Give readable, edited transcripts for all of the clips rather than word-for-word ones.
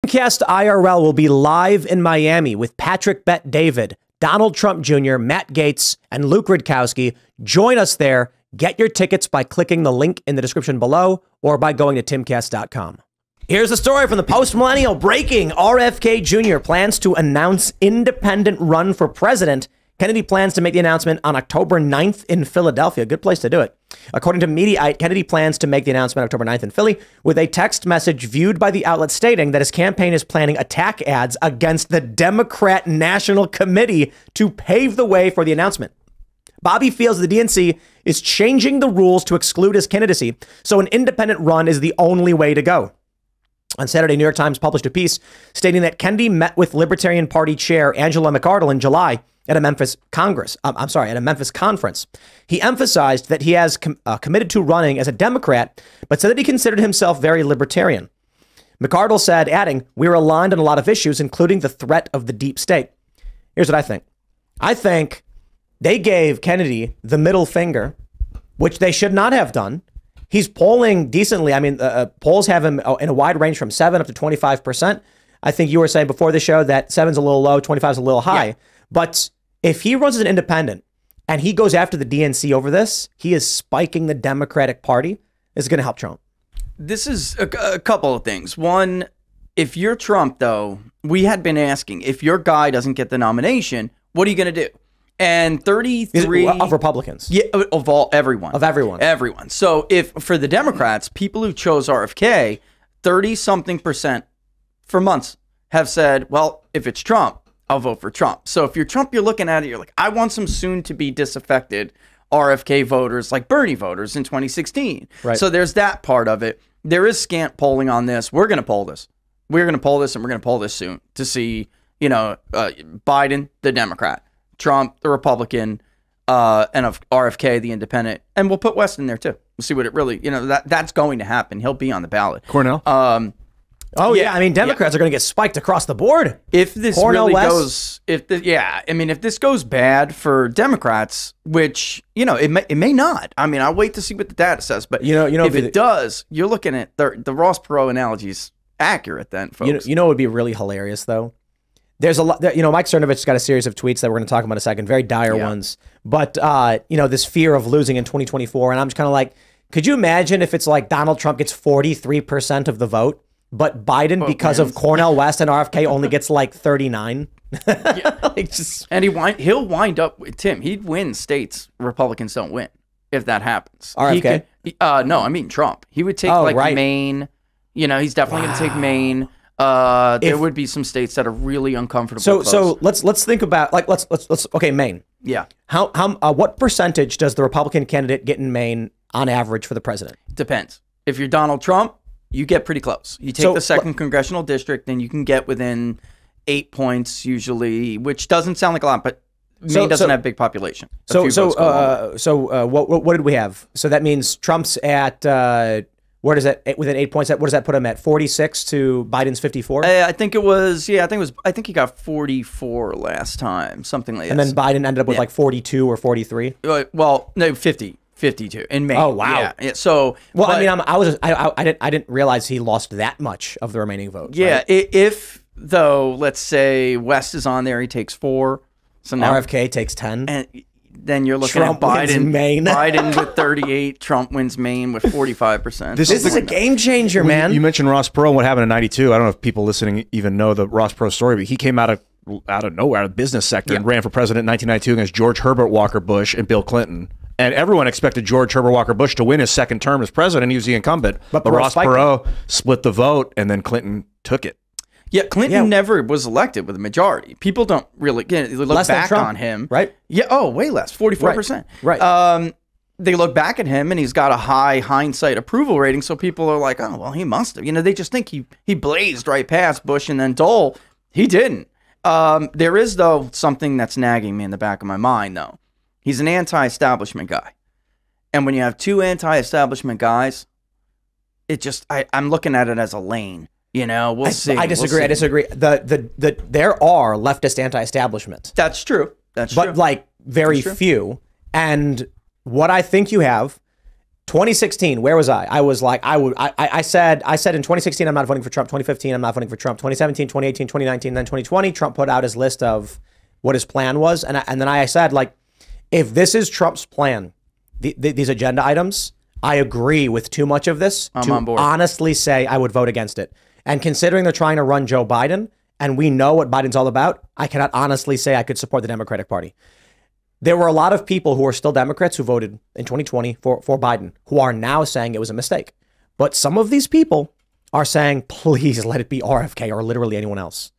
Timcast IRL will be live in Miami with Patrick Bet David, Donald Trump Jr., Matt Gaetz, and Luke Rudkowski. Join us there. Get your tickets by clicking the link in the description below or by going to timcast.com. Here's the story from the Post-Millennial. Breaking: RFK Jr. plans to announce independent run for president. Kennedy plans to make the announcement on October 9th in Philadelphia. Good place to do it. According to Mediaite, Kennedy plans to make the announcement October 9th in Philly with a text message viewed by the outlet stating that his campaign is planning attack ads against the Democrat National Committee to pave the way for the announcement. Bobby feels the DNC is changing the rules to exclude his candidacy, so an independent run is the only way to go. On Saturday, New York Times published a piece stating that Kennedy met with Libertarian Party chair Angela McArdle in July at a Memphis at a Memphis conference. He emphasized that he has committed to running as a Democrat, but said that he considered himself very libertarian. McArdle said, adding, "We're aligned on a lot of issues, including the threat of the deep state." Here's what I think. I think they gave Kennedy the middle finger, which they should not have done. He's polling decently. I mean, polls have him in a wide range from 7 up to 25%. I think you were saying before the show that 7's a little low, 25's a little high. Yeah. But if he runs as an independent and he goes after the DNC over this, he is spiking the Democratic Party. This is going to help Trump. This is a couple of things. One, if you're Trump, though, we had been asking, if your guy doesn't get the nomination, what are you going to do? And 33 of Republicans. Yeah, of everyone. Of everyone. Everyone. So if for the Democrats, people who chose RFK, 30-something% for months have said, well, if it's Trump, I'll vote for Trump. So if you're Trump, you're looking at it, you're like, I want some soon to be disaffected RFK voters like Bernie voters in 2016. Right. So there's that part of it. There is scant polling on this. We're going to poll this. We're going to poll this, and we're going to poll this soon to see, Biden, the Democrat, Trump, the Republican, and of RFK, the independent. And we'll put West in there too. We'll see what it really, that's going to happen. He'll be on the ballot. Cornell. Oh yeah, I mean Democrats are going to get spiked across the board. If this really goes, if this goes bad for Democrats, which it may not. I mean, I'll wait to see what the data says. But if it does, you're looking at the Ross Perot analogy is accurate. Then, folks. What would be really hilarious though? There's a lot. Mike Cernovich's got a series of tweets that we're going to talk about in a second, very dire ones. But this fear of losing in 2024, and I'm just kind of like, could you imagine if it's like Donald Trump gets 43% of the vote? But Biden, because of Cornel West and RFK, only gets like 39. And he'll wind up with Tim. He'd win states Republicans don't win if that happens. RFK? No, I mean Trump. He would take Maine. He's definitely going to take Maine. There would be some states that are really uncomfortable. So let's think about okay, Maine. Yeah. What percentage does the Republican candidate get in Maine on average for the president? Depends. If you're Donald Trump, you get pretty close. You take the second congressional district, and you can get within 8 points usually, which doesn't sound like a lot, but Maine doesn't have a big population. What did we have? So that means Trump's at where does that within 8 points? What does that put him at? 46 to Biden's 54. I think it was. Yeah, I think he got 44 last time, something like that. And then Biden ended up with like 42 or 43. Well, no, 52 in Maine. Oh wow! Yeah. So I didn't realize he lost that much of the remaining votes. Yeah, right? If though, let's say West is on there, he takes 4. So now RFK takes 10, and then you're looking Trump at Biden. Maine. Biden with 38, Trump wins Maine with 45%. This is a game changer, man. You mentioned Ross Perot. What happened in '92? I don't know if people listening even know the Ross Perot story, but he came out of nowhere, out of the business sector, and ran for president in 1992 against George Herbert Walker Bush and Bill Clinton. And everyone expected George Herbert Walker Bush to win his second term as president. He was the incumbent. But Ross Perot split the vote, and then Clinton took it. Yeah, Clinton never was elected with a majority. People don't really look back on him. Right? Yeah. Oh, way less. 44%. Right. They look back at him, and he's got a high hindsight approval rating, so people are like, oh, well, he must have. They just think he blazed right past Bush and then Dole. He didn't. There is, though, something that's nagging me in the back of my mind, though. He's an anti-establishment guy. And when you have two anti-establishment guys, it just, I'm looking at it as a lane. We'll see. I disagree. I disagree. There are leftist anti-establishment. That's true. That's true. But like very few. And what I think you have 2016, where was I? I was like, I said in 2016, I'm not voting for Trump. 2015, I'm not voting for Trump. 2017, 2018, 2019, then 2020, Trump put out his list of what his plan was. And then I said, like, if this is Trump's plan, these agenda items, I agree with too much of this I'm to on board. honestly say I would vote against it. And considering they're trying to run Joe Biden, and we know what Biden's all about, I cannot honestly say I could support the Democratic Party. There were a lot of people who are still Democrats who voted in 2020 for Biden, who are now saying it was a mistake. But some of these people are saying, please let it be RFK or literally anyone else.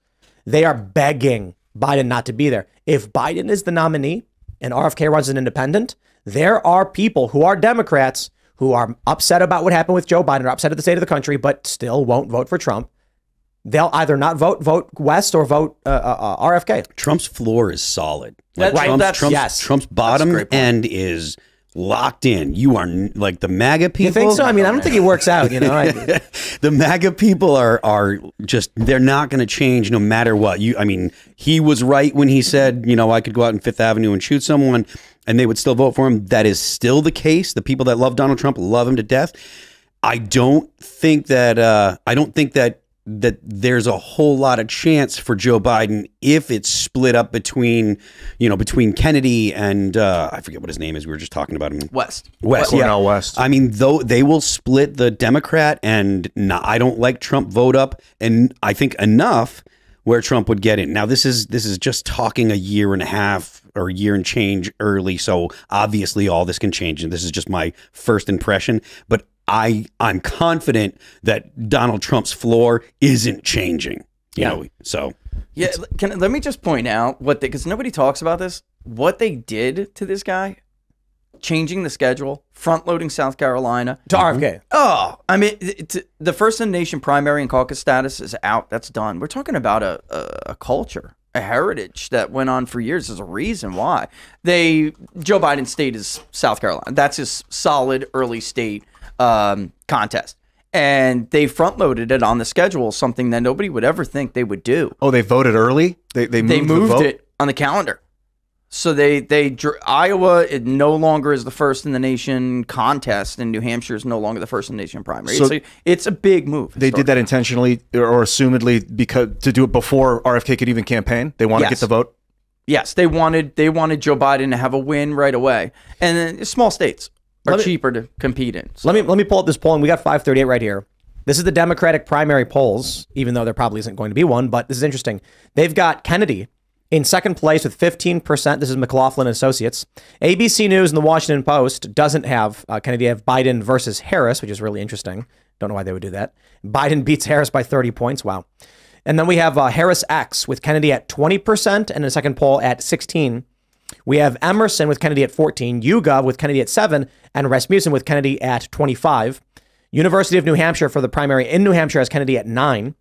They are begging Biden not to be there. If Biden is the nominee and RFK runs an independent, there are people who are Democrats who are upset about what happened with Joe Biden, or upset at the state of the country, but still won't vote for Trump. They'll either not vote West or vote RFK. Trump's floor is solid. Like Yes. Trump's bottom end is locked in. You are like the MAGA people. You think so? I mean, I don't think it works out, you know. The MAGA people are just, they're not going to change no matter what. I mean, he was right when he said, you know, I could go out in Fifth Avenue and shoot someone and they would still vote for him. That is still the case. The people that love Donald Trump love him to death. I don't think that there's a whole lot of chance for Joe Biden if it's split up between Kennedy and I forget what his name is. We were just talking about him. West. Cornel West. I mean, though they will split the Democrat, and I don't like Trump vote up, and I think enough where Trump would get in. Now, this is just talking a year and a half or a year and change early, so obviously all this can change, and this is just my first impression, but I'm confident that Donald Trump's floor isn't changing. You know, so Yeah, let me just point out because nobody talks about this, what they did to this guy, changing the schedule, front loading South Carolina To RFK. Oh, I mean, the first in the nation primary and caucus status is out. That's done. We're talking about a culture, a heritage that went on for years. There's a reason why Joe Biden's state is South Carolina. That's his solid early state contest. And they front loaded it on the schedule, something that nobody would ever think they would do. Oh, they voted early? They moved the vote? it on the calendar. So Iowa, it no longer is the first in the nation contest, and New Hampshire is no longer the first in the nation primary. So it's a big move. They did that intentionally or assumedly because to do it before RFK could even campaign? They want to get the vote? Yes, they wanted Joe Biden to have a win right away. And then small states are cheaper to compete in. So. Let me pull up this poll, and we got 538 right here. This is the Democratic primary polls, even though there probably isn't going to be one, but this is interesting. They've got Kennedy in second place with 15%. This is McLaughlin Associates. ABC News and the Washington Post doesn't have Kennedy. They have Biden versus Harris, which is really interesting. Don't know why they would do that. Biden beats Harris by 30 points. Wow. And then we have Harris X with Kennedy at 20% and a second poll at 16. We have Emerson with Kennedy at 14, YouGov with Kennedy at 7, and Rasmussen with Kennedy at 25. University of New Hampshire for the primary in New Hampshire has Kennedy at 9.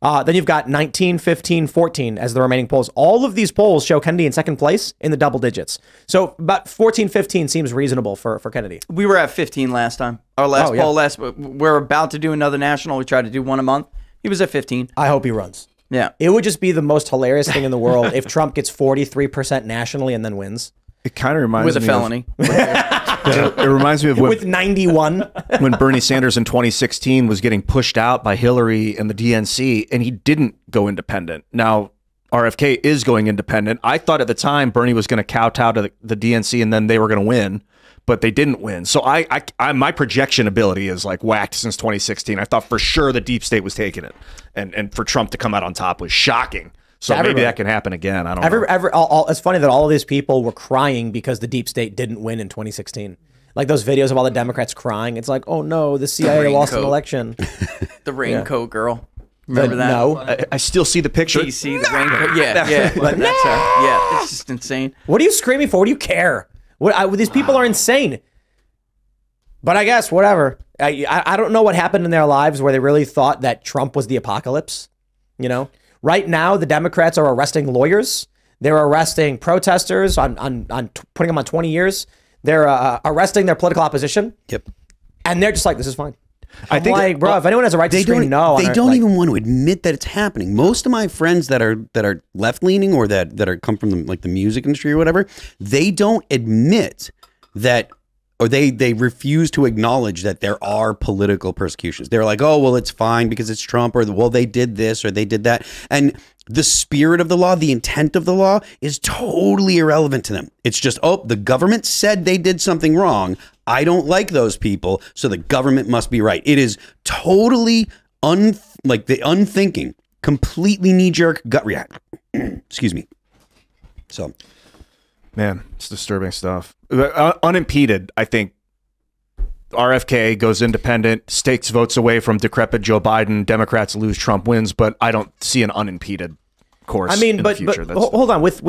Then you've got 19, 15, 14 as the remaining polls. All of these polls show Kennedy in second place in the double digits. So about 14, 15 seems reasonable for Kennedy. We were at 15 last time. Our last poll we're about to do another national. We tried to do one a month. He was at 15. I hope he runs. Yeah. It would just be the most hilarious thing in the world if Trump gets 43% nationally and then wins. It kind of reminds me with a felony. It reminds me of with 91 when Bernie Sanders in 2016 was getting pushed out by Hillary and the DNC, and he didn't go independent. Now RFK is going independent. I thought at the time Bernie was going to kowtow to the DNC and then they were going to win, but they didn't win. So my projection ability is like whacked since 2016. I thought for sure the deep state was taking it, and for Trump to come out on top was shocking. So maybe that can happen again. I don't know. It's funny that all of these people were crying because the deep state didn't win in 2016. Like those videos of all the Democrats crying. It's like, oh no, the CIA lost an election. The raincoat girl. Remember that? No. I still see the picture. DC, the raincoat. Yeah. But that's her. Yeah, it's just insane. What are you screaming for? What do you care? These people are insane. But I guess, whatever. I don't know what happened in their lives where they really thought that Trump was the apocalypse. You know? Right now, the Democrats are arresting lawyers. They're arresting protesters on putting them on 20 years. They're arresting their political opposition. Yep. And they're just like, this is fine. I think, like, bro, if anyone has a right to scream no, they don't even want to admit that it's happening. Most of my friends that are left leaning or that come from the music industry or whatever, they don't admit that or they refuse to acknowledge that there are political persecutions. They're like, oh, well, it's fine because it's Trump, or well, they did this or they did that. And the spirit of the law, the intent of the law is totally irrelevant to them. It's just, oh, the government said they did something wrong. I don't like those people, so the government must be right. It is totally the unthinking, completely knee-jerk gut react. Excuse me. So, man, it's disturbing stuff. Unimpeded, I think RFK goes independent, states votes away from decrepit Joe Biden, Democrats lose, Trump wins, but I don't see an unimpeded course. I mean, in but the future. hold on, with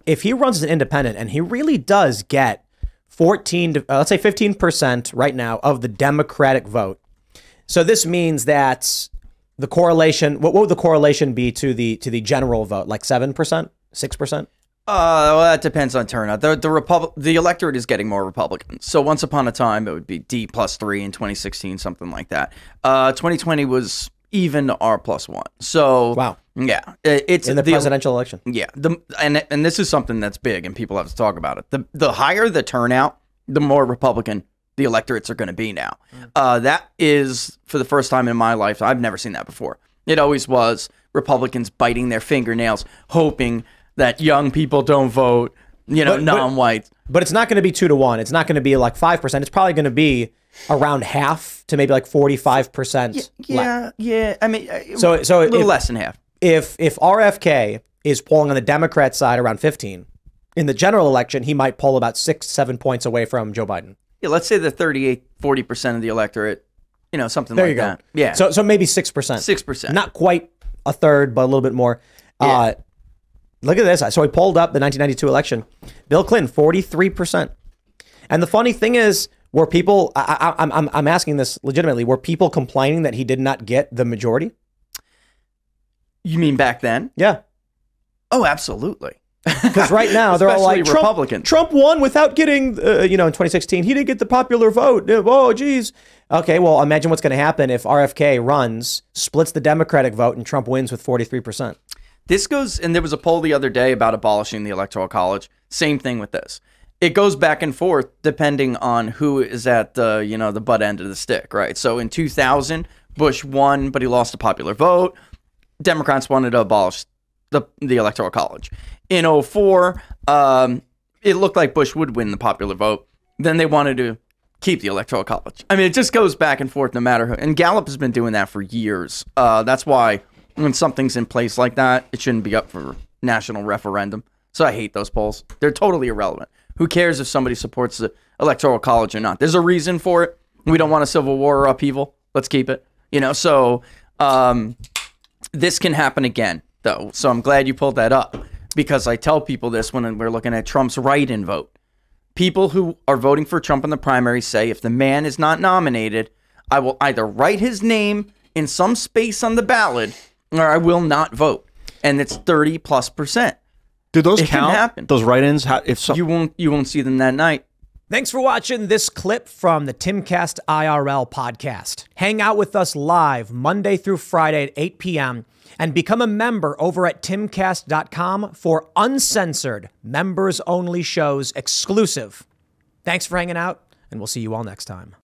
if he runs as an independent and he really does get 14 to let's say 15% right now of the Democratic vote, so this means that the correlation. What would the correlation be to the general vote? Like 7%, 6%? Well, that depends on turnout. The electorate is getting more Republican. So once upon a time, it would be D +3 in 2016, something like that. 2020 was even R +1. So wow, yeah, it's in the presidential election. Yeah, and this is something that's big, and people have to talk about it. The higher the turnout, the more Republican the electorates are going to be now. That is, for the first time in my life, I've never seen that before. It always was Republicans biting their fingernails, hoping that young people don't vote, non-whites. But it's not going to be 2 to 1. It's not going to be like 5%. It's probably going to be around half to maybe like 45%. Yeah. I mean, so a little less than half. If RFK is polling on the Democrat side around 15, in the general election, he might poll about 6-7 points away from Joe Biden. Yeah, let's say the 40% of the electorate, something there like you go. that. Yeah. So maybe 6%. 6%. Not quite a third, but a little bit more. Yeah. Look at this. So he polled up the 1992 election. Bill Clinton, 43%. And the funny thing is, were people, I'm asking this legitimately, were people complaining that he did not get the majority? You mean back then? Yeah. Oh, absolutely. Because right now they're all like, Republicans. Trump won without getting, in 2016, he didn't get the popular vote. Oh, geez. Okay, well, imagine what's going to happen if RFK runs, splits the Democratic vote, and Trump wins with 43%. This goes, and there was a poll the other day about abolishing the Electoral College. Same thing with this. It goes back and forth depending on who is at the, the butt end of the stick, right? So in 2000, Bush won, but he lost the popular vote. Democrats wanted to abolish the Electoral College. In 2004, it looked like Bush would win the popular vote. Then they wanted to keep the Electoral College. I mean, it just goes back and forth no matter who. And Gallup has been doing that for years. That's why when something's in place like that, it shouldn't be up for national referendum. So I hate those polls. They're totally irrelevant. Who cares if somebody supports the Electoral College or not? There's a reason for it. We don't want a civil war or upheaval. Let's keep it. So this can happen again, though. So I'm glad you pulled that up, because I tell people this when we're looking at Trump's write-in vote. People who are voting for Trump in the primary say, if the man is not nominated, I will either write his name in some space on the ballot, or I will not vote. And it's 30+%. Do those It can count? happen. Those write-ins? You won't see them that night. Thanks for watching this clip from the Timcast IRL podcast. Hang out with us live Monday through Friday at 8 p.m. and become a member over at timcast.com for uncensored, members-only shows exclusive. Thanks for hanging out, and we'll see you all next time.